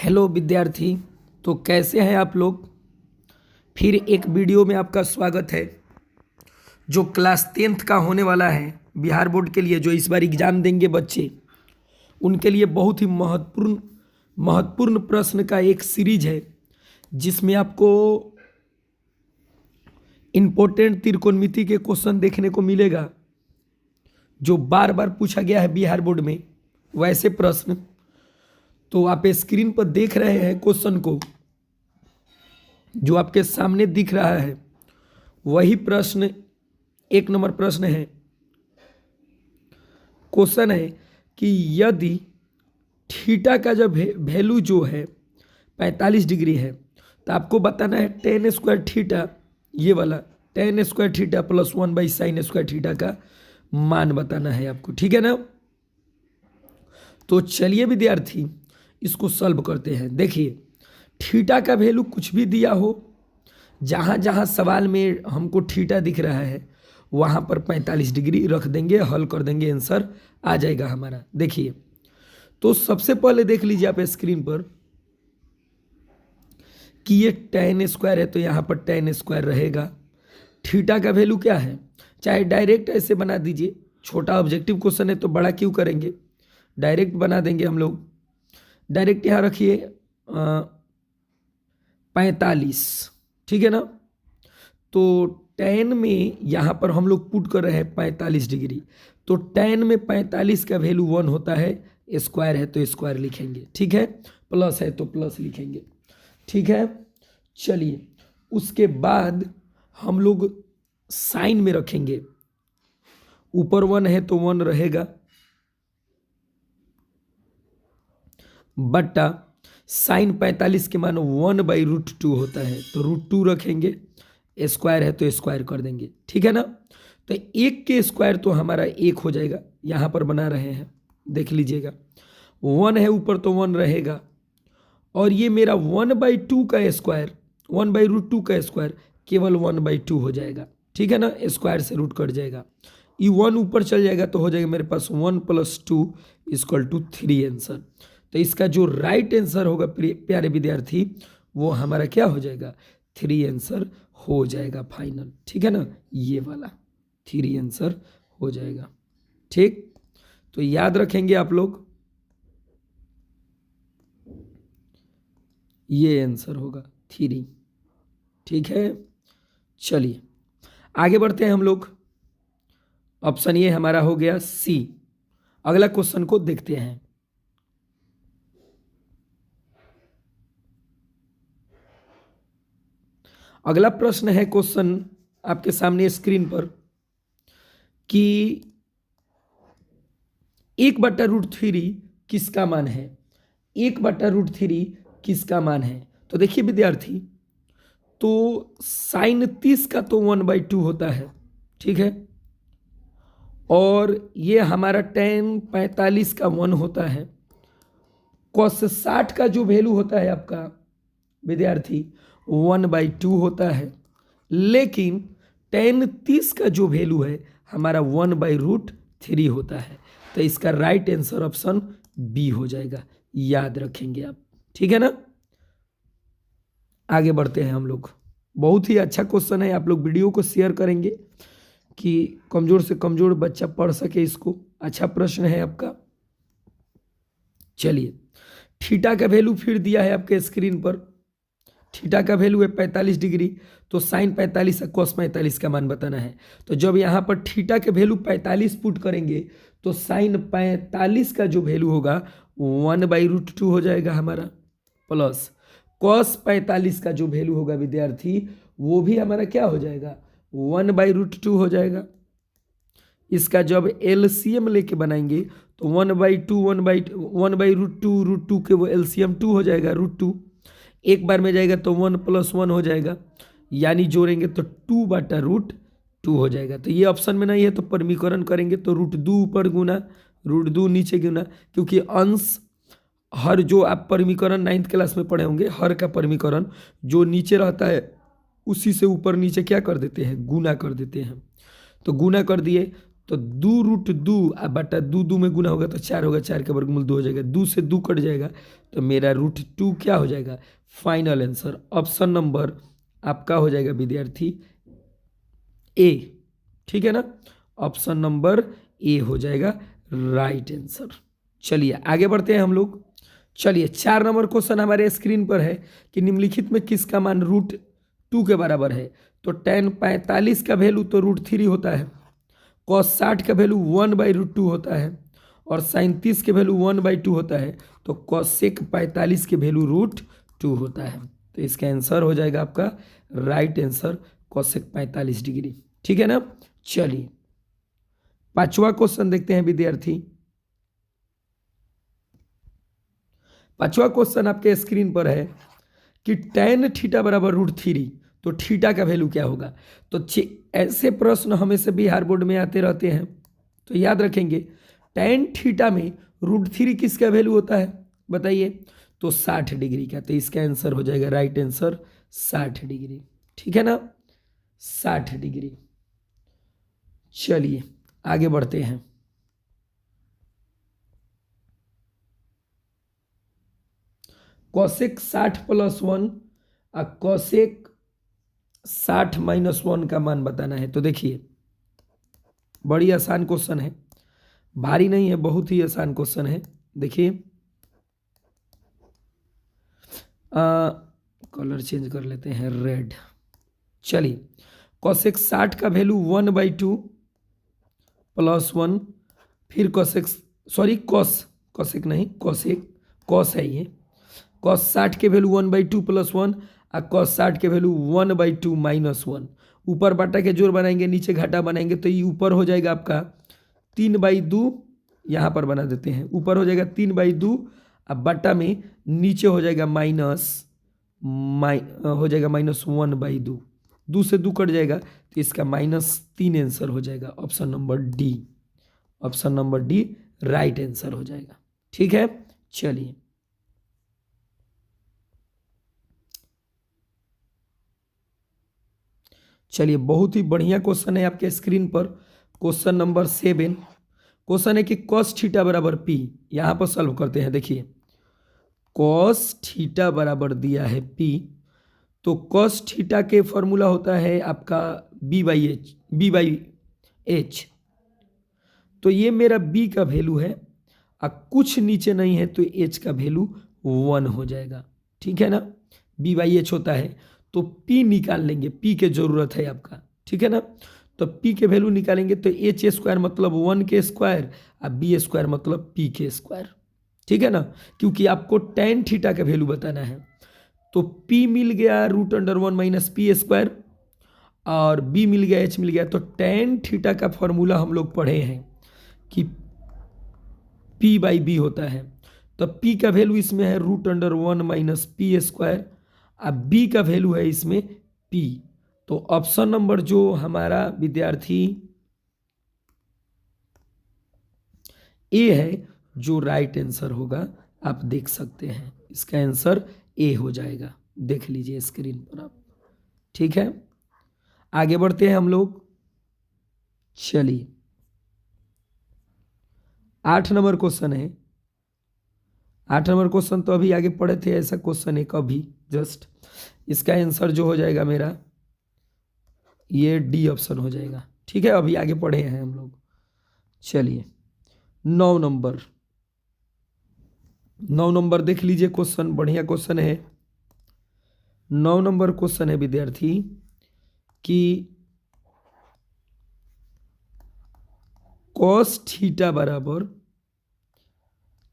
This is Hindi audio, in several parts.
हेलो विद्यार्थी। तो कैसे हैं आप लोग। फिर एक वीडियो में आपका स्वागत है। जो क्लास 10th का होने वाला है बिहार बोर्ड के लिए, जो इस बार एग्ज़ाम देंगे बच्चे, उनके लिए बहुत ही महत्वपूर्ण प्रश्न का एक सीरीज है, जिसमें आपको इम्पोर्टेंट त्रिकोणमिति के क्वेश्चन देखने को मिलेगा, जो बार बार पूछा गया है बिहार बोर्ड में, वैसे प्रश्न। तो आप स्क्रीन पर देख रहे हैं क्वेश्चन को, जो आपके सामने दिख रहा है वही प्रश्न 1 नंबर प्रश्न है। क्वेश्चन है कि यदि थीटा का जब वैल्यू जो है 45 डिग्री है, तो आपको बताना है tan स्क्वायर थीटा, ये वाला tan square theta plus 1/sin square theta का मान बताना है आपको, ठीक है ना। तो चलिए विद्यार्थी इसको सॉल्व करते हैं। देखिए, थीटा का वैल्यू कुछ भी दिया हो, जहाँ जहाँ सवाल में हमको थीटा दिख रहा है वहाँ पर 45 डिग्री रख देंगे, हल कर देंगे, आंसर आ जाएगा हमारा। देखिए, तो सबसे पहले देख लीजिए आप स्क्रीन पर कि ये tan स्क्वायर है, तो यहाँ पर tan स्क्वायर रहेगा। थीटा का वैल्यू क्या है, चाहे डायरेक्ट ऐसे बना दीजिए, छोटा ऑब्जेक्टिव क्वेश्चन है तो बड़ा क्यों करेंगे, डायरेक्ट बना देंगे हम लोग। डायरेक्ट यहाँ रखिए 45, ठीक है ना। तो tan में यहाँ पर हम लोग पुट कर रहे हैं 45 डिग्री, तो tan में 45 का वैल्यू 1 होता है, स्क्वायर है तो स्क्वायर लिखेंगे, ठीक है, प्लस है तो प्लस लिखेंगे, ठीक है। चलिए, उसके बाद हम लोग साइन में रखेंगे, ऊपर 1 है तो 1 रहेगा, बट्टा साइन 45 के मान 1/√2 होता है, तो √2 रखेंगे, स्क्वायर है तो स्क्वायर कर देंगे, ठीक है ना। तो 1 के स्क्वायर तो हमारा 1 हो जाएगा, यहाँ पर बना रहे हैं, देख लीजिएगा, 1 है ऊपर तो 1 रहेगा, और ये मेरा 1/2 का स्क्वायर, 1/√2 का स्क्वायर केवल 1/2 हो जाएगा, ठीक है ना, स्क्वायर से रूट कट जाएगा, ये 1 ऊपर चल जाएगा तो हो जाएगा मेरे पास 1 + 2 = 3 आंसर। तो इसका जो राइट आंसर होगा प्यारे विद्यार्थी, वो हमारा क्या हो जाएगा, 3 आंसर हो जाएगा फाइनल, ठीक है ना, ये वाला 3 आंसर हो जाएगा, ठीक। तो याद रखेंगे आप लोग, ये आंसर होगा 3, ठीक है। चलिए आगे बढ़ते हैं हम लोग। ऑप्शन ये हमारा हो गया सी। अगला क्वेश्चन को देखते हैं। अगला प्रश्न है, क्वेश्चन आपके सामने स्क्रीन पर, कि 1/√3 किसका मान है, 1/√3 किसका मान है। तो देखिए विद्यार्थी, तो साइन 30 का तो 1/2 होता है, ठीक है, और ये हमारा tan 45 का 1 होता है, cos 60 का जो वैल्यू होता है आपका विद्यार्थी 1/2 होता है, लेकिन tan 30 का जो वैल्यू है हमारा 1/√3 होता है। तो इसका राइट आंसर ऑप्शन बी हो जाएगा, याद रखेंगे आप, ठीक है ना। आगे बढ़ते हैं हम लोग। बहुत ही अच्छा क्वेश्चन है, आप लोग वीडियो को शेयर करेंगे कि कमजोर से कमजोर बच्चा पढ़ सके इसको, अच्छा प्रश्न है आपका। चलिए, थीटा का वैल्यू फिर दिया है आपके स्क्रीन पर, थीटा का वैल्यू है 45 डिग्री, तो साइन 45 और कॉस 45 का मान बताना है। तो जब यहाँ पर थीटा के वैल्यू 45 पुट करेंगे, तो साइन 45 का जो वैल्यू होगा 1/√2 हो जाएगा हमारा, प्लस कॉस 45 का जो वैल्यू होगा विद्यार्थी, वो भी हमारा क्या हो जाएगा, 1/√2 हो जाएगा। इसका जब एलसीएम लेके बनाएंगे तो 1/2 √2 के वो एलसीएम 2 हो जाएगा, √2 एक बार में जाएगा तो 1 + 1 हो जाएगा, यानी जोड़ेंगे तो 2/√2 हो जाएगा। तो ये ऑप्शन में नहीं है, तो परमीकरण करेंगे तो √2 ऊपर गुना √2 नीचे गुना, क्योंकि अंश हर, जो आप परमीकरण 9th क्लास में पढ़े होंगे, हर का परमीकरण जो नीचे रहता है उसी से ऊपर नीचे क्या कर देते हैं, गुना कर देते हैं। तो गुना कर दिए तो 2√2 बटा 2 में गुना होगा तो 4 होगा, 4 का वर्गमूल 2 हो जाएगा, 2 से 2 कट जाएगा तो मेरा √2 क्या हो जाएगा, फाइनल आंसर। ऑप्शन नंबर आपका हो जाएगा विद्यार्थी ए, ठीक है ना, ऑप्शन नंबर ए हो जाएगा राइट आंसर। चलिए आगे बढ़ते हैं हम लोग। चलिए 4 नंबर क्वेश्चन हमारे स्क्रीन पर है कि निम्नलिखित में किसका मान √2 के बराबर है। तो tan 45 का वैल्यू तो √3 होता है, cos 60 का वैल्यू 1/√2 होता है और sin 30 के वैल्यू 1/2 होता है। तो cosec 45 के वैल्यू √2 होता है। तो इसका आंसर हो जाएगा आपका राइट आंसर cosec 45 डिग्री, ठीक है ना। चलिए 5वां क्वेश्चन देखते हैं विद्यार्थी। 5वां क्वेश्चन आपके स्क्रीन पर है कि tan थीटा बराबर √3, तो थीटा का वैल्यू क्या होगा। तो ऐसे प्रश्न हमेशा बिहार बोर्ड में आते रहते हैं, तो याद रखेंगे tan थीटा में √3 किसका वैल्यू होता है बताइए, तो 60 डिग्री का। तो इसका आंसर हो जाएगा राइट आंसर 60 डिग्री, ठीक है ना, 60 डिग्री। चलिए आगे बढ़ते हैं। cosec 60 + 1 और cosec 60 - 1 का मान बताना है। तो देखिए बड़ी आसान क्वेश्चन है, भारी नहीं है, बहुत ही आसान क्वेश्चन है। देखिए कलर चेंज कर लेते हैं, रेड। चलिए cosec 60 का वैल्यू 1/2 + 1, फिर cosec नहीं, cos है ये, cos 60 के वैल्यू 1/2 + 1 और cos 60 के वैल्यू 1/2 - 1। ऊपर बटा के जोड़ बनाएंगे, नीचे घाटा बनाएंगे, तो ये ऊपर हो जाएगा आपका 3/2, यहाँ पर बना देते हैं, ऊपर हो जाएगा 3/2 अब बटा में नीचे हो जाएगा -1/2, 2 से 2 कट जाएगा तो इसका -3 आंसर हो जाएगा। Option number D, option number D right answer हो जाएगा, ठीक है। चलिए बहुत ही बढ़िया क्वेश्चन है आपके स्क्रीन पर, क्वेश्चन नंबर 7। क्वेश्चन है कि cos थीटा बराबर p, यहाँ पर सॉल्व करते हैं। देखिए cos थीटा बराबर दिया है p, तो cos थीटा के फॉर्मूला होता है आपका b/h। तो ये मेरा b का वैल्यू है और कुछ नीचे नहीं है तो h का वैल्यू 1 हो जाएगा, ठीक है ना, b/h होता है। तो p निकाल लेंगे, p के जरूरत है आपका, ठीक है ना। तो p के वैल्यू निकालेंगे तो h² मतलब 1 के स्क्वायर और b² मतलब p के स्क्वायर, ठीक है ना, क्योंकि आपको tan थीटा का वैल्यू बताना है। तो p मिल गया √1 - p² और b मिल गया, h मिल गया। तो tan थीटा का फॉर्मूला हम लोग पढ़े हैं कि p/b होता है। तो p का वैल्यू इसमें है √1 - p², अब b का वैल्यू है इसमें p। तो ऑप्शन नंबर जो हमारा विद्यार्थी ए है, जो राइट आंसर होगा, आप देख सकते हैं इसका आंसर ए हो जाएगा, देख लीजिए स्क्रीन पर आप, ठीक है। आगे बढ़ते हैं हम लोग। चलिए 8 नंबर क्वेश्चन है। 8 नंबर क्वेश्चन तो अभी आगे पढ़े थे, ऐसा क्वेश्चन एक अभी जस्ट, इसका आंसर जो हो जाएगा मेरा ये डी ऑप्शन हो जाएगा, ठीक है, अभी आगे पढ़े हैं हम लोग। चलिए 9 नंबर देख लीजिए, क्वेश्चन बढ़िया क्वेश्चन है। 9 नंबर क्वेश्चन है विद्यार्थी कि cos थीटा बराबर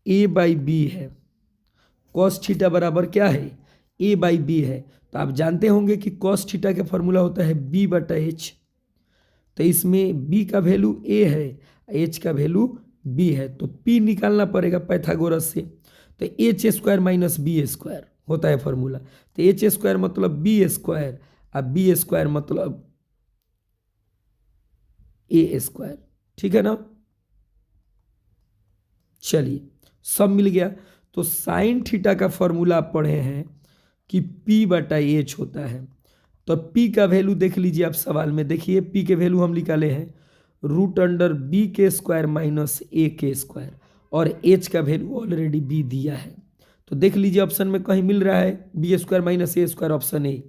a/b है। cos थीटा बराबर क्या है, a/b है। तो आप जानते होंगे कि cos थीटा का फॉर्मूला होता है b/h। तो इसमें b का वैल्यू a है, h का वैल्यू b है, तो p निकालना पड़ेगा पाइथागोरस से। तो h² - b² होता है फॉर्मूला। तो h² मतलब b² और b² मतलब a², ठीक है ना। चलिए सब मिल गया। तो साइन थीटा का फॉर्मूला आप पढ़े हैं कि p/h होता है। तो p का वैल्यू देख लीजिए आप सवाल में, देखिए p के वैल्यू हम निकाले हैं रूट अंडर बी के स्क्वायर माइनस ए के स्क्वायर, और एच का वैल्यू ऑलरेडी बी दिया है। तो देख लीजिए ऑप्शन में कहीं मिल रहा है B square minus A square, option A.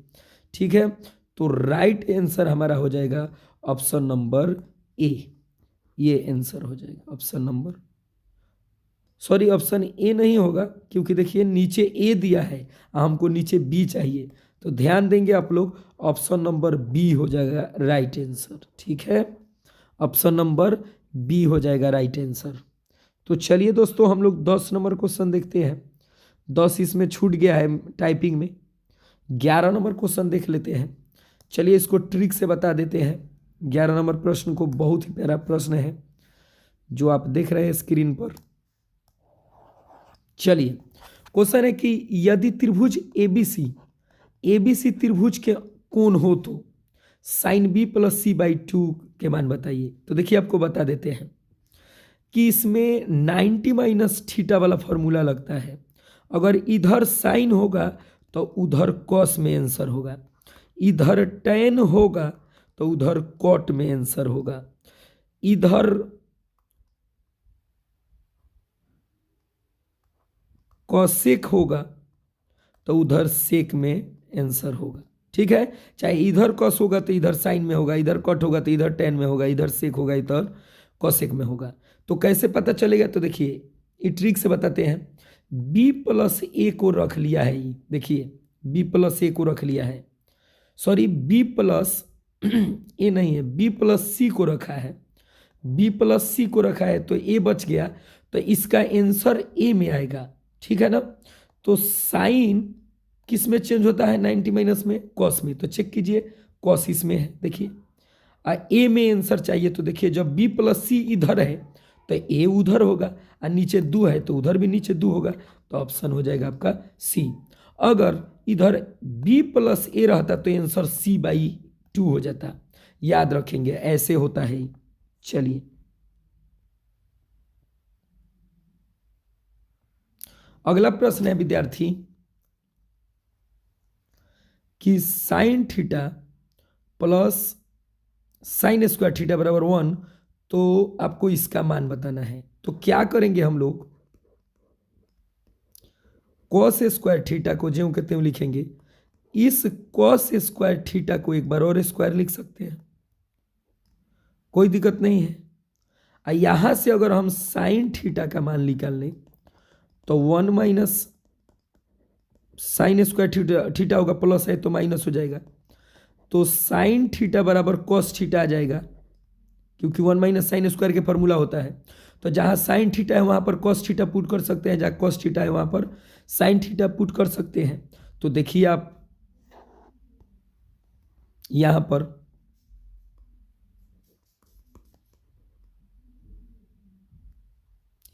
ठीक है, तो राइट आंसर हमारा हो जाएगा ऑप्शन नंबर ए। ये आंसर हो जाएगा option number, sorry option A नहीं होगा, क्योंकि देखिए नीचे ए दिया है, हमको नीचे बी चाहिए। तो ध्यान देंगे आप लोग, ऑप्शन नंबर बी हो जाएगा राइट आंसर। ठीक है, ऑप्शन नंबर बी हो जाएगा राइट आंसर। तो चलिए दोस्तों, हम लोग 10 नंबर क्वेश्चन देखते हैं। 10 इसमें छूट गया है टाइपिंग में। 11 नंबर क्वेश्चन देख लेते हैं। चलिए इसको ट्रिक से बता देते हैं। 11 नंबर प्रश्न को बहुत ही प्यारा प्रश्न है जो आप देख रहे हैं स्क्रीन पर। चलिए क्वेश्चन है कि यदि त्रिभुज एबीसी त्रिभुज के कोण हो तो sine B plus C by 2 के मान बताइए। तो देखिए आपको बता देते हैं कि इसमें 90 माइनस थीटा वाला फॉर्मूला लगता है। अगर इधर साइन होगा तो उधर कॉस में आंसर होगा, इधर टेन होगा तो उधर कॉट में आंसर होगा, इधर कॉसेक होगा तो उधर सेक में आंसर होगा। ठीक है, चाहे इधर कॉस होगा तो इधर साइन में होगा, इधर कॉट होगा तो इधर टेन में होगा, इधर सेक होगा इधर कॉसेक में होगा। तो कैसे पता चलेगा? तो देखिए ये ट्रिक से बताते हैं। b प्लस ए को रख लिया है, ये देखिए b प्लस ए को रख लिया है, सॉरी b प्लस ए नहीं है, b प्लस सी को रखा है, b प्लस सी को रखा है तो a बच गया, तो इसका आंसर a में आएगा। ठीक है ना, तो साइन किस में चेंज होता है? 90 माइनस में, कॉस में। तो चेक कीजिए कॉस इसमें है, देखिए ए में आंसर चाहिए। तो देखिए जब b प्लस सी इधर है तो ए उधर होगा, और नीचे 2 है तो उधर भी नीचे 2 होगा, तो ऑप्शन हो जाएगा आपका सी। अगर इधर b प्लस ए रहता तो आंसर c बाई 2 हो जाता। याद रखेंगे, ऐसे होता है। चलिए अगला प्रश्न है विद्यार्थी कि sine theta plus sine square theta बराबर 1, तो आपको इसका मान बताना है। तो क्या करेंगे हम लोग? कॉस स्क्वायर थीटा को ज्यों कहते हैं लिखेंगे। इस कॉस स्क्वायर थीटा को एक बार और स्क्वायर लिख सकते हैं, कोई दिक्कत नहीं है। यहां से अगर हम साइन थीटा का मान निकाल लें तो 1 माइनस साइन स्क्वायर थीटा होगा, प्लस है तो माइनस हो जाएगा, तो साइन थीटा बराबर कॉस थीटा आ जाएगा, क्योंकि 1 माइनस साइन स्क्वायर के फॉर्मूला होता है। तो जहां साइन थीटा है वहां पर कॉस थीटा पुट कर सकते हैं, जहां कॉस थीटा है वहां पर साइन थीटा पुट कर सकते हैं। तो देखिए आप यहां पर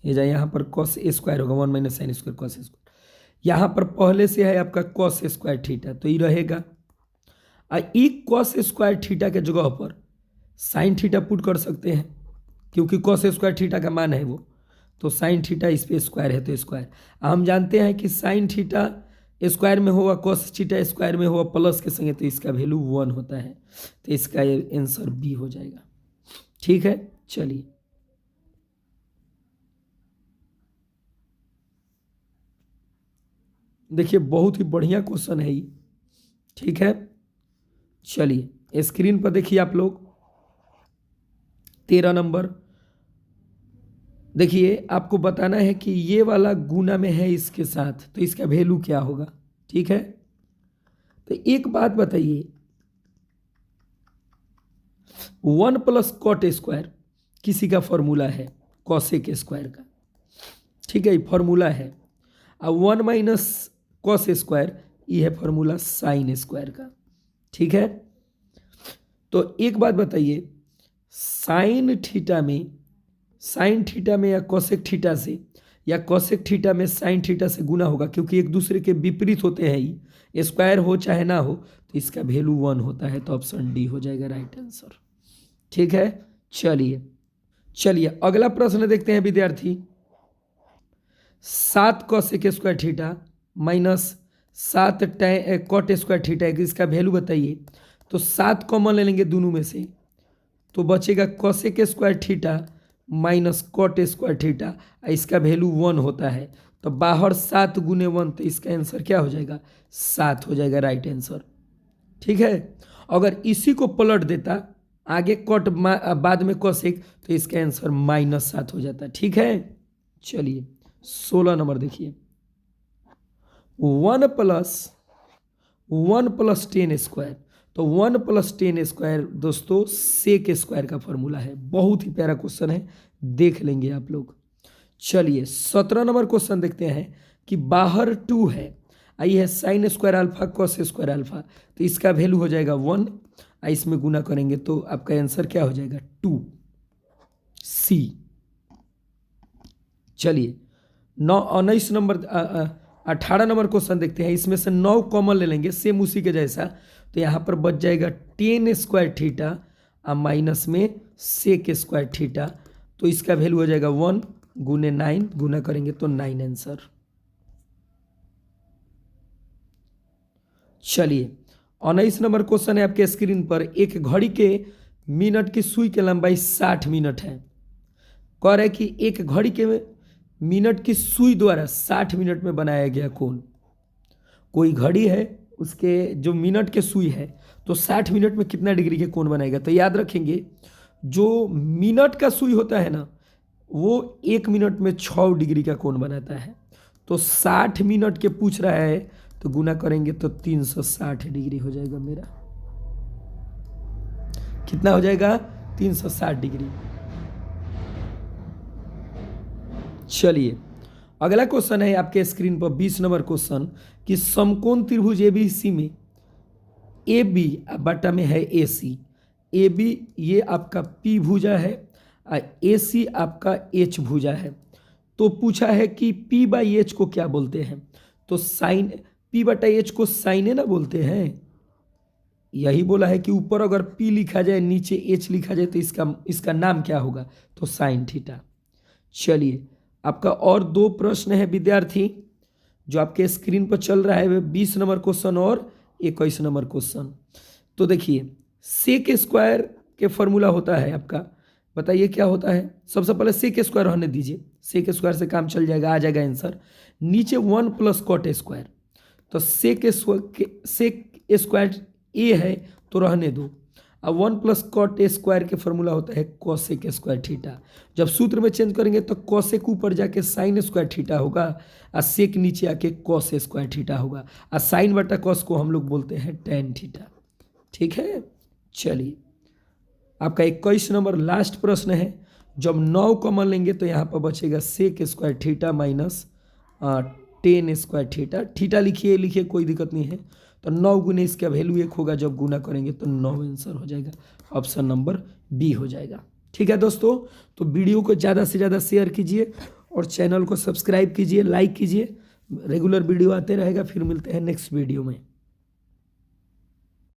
यहां पर कॉस ए स्क्वायर होगा, 1 minus sine square cos square. यहां पर पहले से है आपका कॉस स्क्वायर थीटा, तो ये रहेगा। एक कॉस स्क्वायर थीटा के जगह पर साइन थीटा पुट कर सकते हैं, क्योंकि कॉस स्क्वायर थीटा का मान है वो, तो साइन थीटा इस पे स्क्वायर है तो स्क्वायर। हम जानते हैं कि साइन थीटा स्क्वायर में होगा, कॉस थीटा स्क्वायर में होगा प्लस के संगे, तो इसका वैल्यू 1 होता है, तो इसका आंसर बी हो जाएगा। ठीक है, चलिए देखिए बहुत ही बढ़िया क्वेश्चन है ये। ठीक है, चलिए स्क्रीन पर देखिए आप लोग 13 नंबर। देखिए आपको बताना है कि ये वाला गुना में है इसके साथ, तो इसका वैल्यू क्या होगा। ठीक है, तो एक बात बताइए, 1 प्लस कॉट स्क्वायर किसी का फॉर्मूला है कॉसेक स्क्वायर का। ठीक है, ये फॉर्मूला है। अब 1 माइनस कॉस स्क्वायर ये है फॉर्मूला साइन स्क्वायर का। ठीक है, तो एक बात बताइए, साइन थीटा में या कॉसेक थीटा से, या कॉसेक थीटा में साइन थीटा से गुना होगा, क्योंकि एक दूसरे के विपरीत होते हैं ही, स्क्वायर हो चाहे ना हो, तो इसका वैल्यू 1 होता है, तो ऑप्शन डी हो जाएगा राइट आंसर। ठीक है, चलिए अगला प्रश्न देखते हैं विद्यार्थी। 7 cosec square theta minus 7 cot square theta, इसका वैल्यू बताइए। तो 7 कॉमन ले लेंगे दोनों में से, तो बचेगा cosec square theta minus cot square theta, इसका वैल्यू 1 होता है। तो बाहर 7 गुने 1, तो इसका आंसर क्या हो जाएगा 7 हो जाएगा राइट आंसर। ठीक है, अगर इसी को पलट देता आगे कॉट बाद में कॉसेक, तो इसका आंसर -7 हो जाता। ठीक है, चलिए 16 नंबर देखिए, 1 प्लस 10 स्क्वायर। तो 1 प्लस 10 स्क्वायर दोस्तों सेक स्क्वायर का फॉर्मूला है। बहुत ही प्यारा क्वेश्चन है, देख लेंगे आप लोग। चलिए 17 नंबर क्वेश्चन देखते हैं कि बाहर 2 है, आई है sine square alpha cos square alpha, तो इसका वैल्यू हो जाएगा 1, इसमें गुना करेंगे तो आपका आंसर क्या हो जाएगा 2C। चलिए 19 नंबर 18 नंबर क्वेश्चन देखते हैं, इसमें से 9 कॉमन ले लेंगे सेम उसी के जैसा, तो यहाँ पर बच जाएगा 10 स्क्वायर थीटा और माइनस में सेक स्क्वायर थीटा, तो इसका वैल्यू हो जाएगा 1 गुने 9, गुना करेंगे तो 9 आंसर। चलिए 19 नंबर क्वेश्चन है आपके स्क्रीन पर, एक घड़ी के मिनट की सुई की लंबाई 60 मिनट है। कह रहा है कि एक घड़ी के मिनट की सुई द्वारा 60 मिनट में बनाया गया कोण। कोई घड़ी है, उसके जो मिनट के सुई है, तो 60 मिनट में कितना डिग्री के कोण बनाएगा। तो याद रखेंगे जो मिनट का सुई होता है ना, वो 1 मिनट में 6 डिग्री का कोण बनाता है। तो 60 मिनट के पूछ रहा है, तो गुना करेंगे तो 360 डिग्री हो जाएगा मेरा। कितना हो जाएगा 360 डिग्री। चलिए अगला क्वेश्चन है आपके स्क्रीन पर 20 नंबर क्वेश्चन कि समकोण त्रिभुज एबीसी में ए बी बटा में है ए सी। ए बी ये आपका पी भुजा है और ए सी आपका एच भुजा है। तो पूछा है कि पी बाई एच को क्या बोलते हैं। तो साइन पी बटा एच को साइन ए ना बोलते हैं। यही बोला है कि ऊपर अगर पी लिखा जाए नीचे एच लिखा जाए तो इसका नाम क्या होगा, तो साइन थीटा। चलिए आपका और 2 प्रश्न है विद्यार्थी जो आपके स्क्रीन पर चल रहा है, 20 नंबर क्वेश्चन और 21 नंबर क्वेश्चन। तो देखिए सेक स्क्वायर के फॉर्मूला होता है आपका, बताइए क्या होता है। सबसे पहले सेक स्क्वायर रहने दीजिए, सेक स्क्वायर से काम चल जाएगा, आ जाएगा आंसर। नीचे 1 प्लस कॉट स्क्वायर, तो सेक स्क्वायर ए है तो रहने दो। अब 1 प्लस कॉट स्क्वायर के फॉर्मूला होता है कॉसेक स्क्वायर थीटा। जब सूत्र में चेंज करेंगे तो कॉसेक ऊपर जाके साइन स्क्वायर थीटा होगा और सेक नीचे आके कॉस स्क्वायर थीटा होगा, और साइन बटा कॉस को हम लोग बोलते हैं टेन थीटा। ठीक है, चलिए आपका 21 नंबर लास्ट प्रश्न है। जब 9 कॉमन लेंगे तो यहाँ पर बचेगा sec square theta minus 10 square theta. Theta लिखिए कोई दिक्कत नहीं है। तो 9 गुने इसका वैल्यू 1 होगा, जब गुना करेंगे तो 9 आंसर हो जाएगा, ऑप्शन नंबर बी हो जाएगा। ठीक है दोस्तों, तो वीडियो को ज़्यादा से ज़्यादा शेयर कीजिए और चैनल को सब्सक्राइब कीजिए, लाइक कीजिए। रेगुलर वीडियो आते रहेगा। फिर मिलते हैं नेक्स्ट वीडियो में।